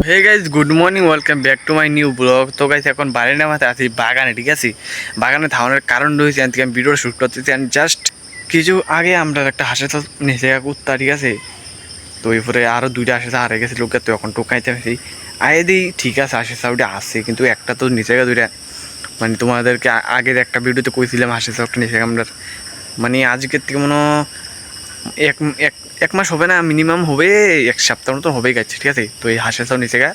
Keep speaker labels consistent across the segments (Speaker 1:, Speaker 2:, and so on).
Speaker 1: Hey guys good morning welcome back to my new blog. তো guys এখন বাড়ির নামাতে আছি বাগানে, ঠিক আছে। বাগানে থামানোর কারণ রয়েছে আমি ভিডিও শ্যুট করতেছি। অ্যান্ড জাস্ট কিছু আগে আমরা একটা হাসে তো নিচে কুত্তা, ঠিক আছে। তো এরপরে আরও দুইটা হাসে তো হারে গেছে লোকের, তো এখন টোকাইতে আসি আয়ে দিই, ঠিক আছে হাসে সাউডে আসছে, কিন্তু একটা তো নিচে দুইটা মানে তোমাদেরকে আগের একটা ভিডিওতে কইছিলাম হাসে সাউডটা নিচে আমরা মানে আজকের থেকে মনে এক এক এক মাস হবে না, মিনিমাম হবে এক সপ্তাহ মতন হবেই গেছে, ঠিক আছে। তো এই হাঁসের চাও নিচে গা,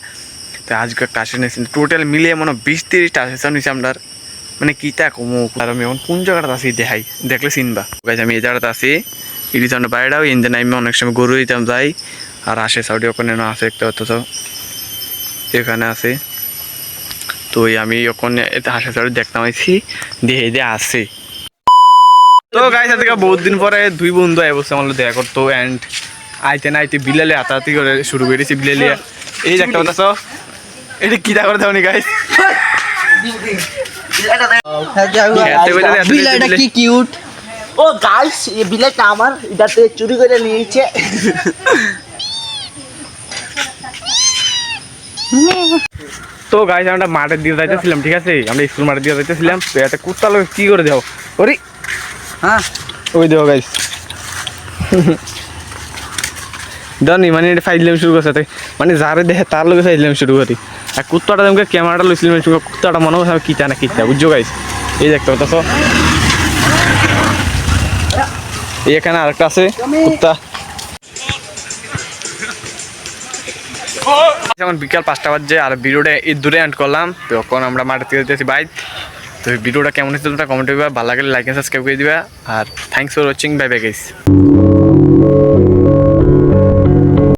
Speaker 1: তো আজকে একটা হাঁসের নিয়েছি টোটাল মিলিয়ে মনে 20-30টা হাঁসের চাও নিচে আমরা। মানে কীটা কমো, আর আমি এখন কোন জায়গাটা আছি দেখাই, দেখলে চিনবা গাইছে। আমি এই জায়গাটা আছি ইডিস আমরা বাইরেও ইঞ্জিন, আমি অনেক সময় গরু দিতাম যাই। আর হাঁসের চাউটি ওখানে না আছে একটা, অথচ এখানে আছে। তো আমি ওখানে হাঁসের চাউটি দেখতাম আইছি, দিয়ে দিয়ে আসছে। তো গাইছে আজকে বহুত দিন পরে দুই বন্ধু আয় বসে আমার দেখা করতো। অ্যান্ড আইতে না আইতে বিলালে হাতাহাতি করে শুরু করেছি বিলালিয়া। এই যে একটা কথা তো এটা কি দা করে দেওনি গাইস,
Speaker 2: বিলাইটা কি কিউট। ও গাইস এই বিলাইটা আমার এটাতে চুরি করে নিয়েছে।
Speaker 1: তো গাইস আমরা মাঠের দিয়ে যাইতেছিলাম, ঠিক আছে। আমরা স্কুল মাঠের দিয়ে যাইতেছিলাম, তো এত কুত্তা লোক কি করে দেও ওরে।
Speaker 2: হ্যাঁ
Speaker 1: ওই দেখো গাইস জানি মানে এটা ফাইজলাম শুরু করছে, মানে যারে দেখে তার লোকে ফাইজলাম শুরু করি। আর কুত্তাটা তোমাকে ক্যামেরাটা লইছিলাম, কুত্তাটা মনে হচ্ছে আমি কিতা না কিতা, বুঝছো গাইস। এই দেখতে পাচ্ছ এখানে আরেকটা আছে কুত্তা। এখন বিকাল 5টা বাজে আর ভিডিওটা এই দূরে এন্ড করলাম। তো এখন আমরা মাঠে থেকে যেতেছি বাইক। তো ভিডিওটা কেমন হচ্ছে তোমরা কমেন্ট করবা, ভালো লাগলে লাইক এন্ড সাবস্ক্রাইব করে দিবা। আর thanks for watching, bye bye guys.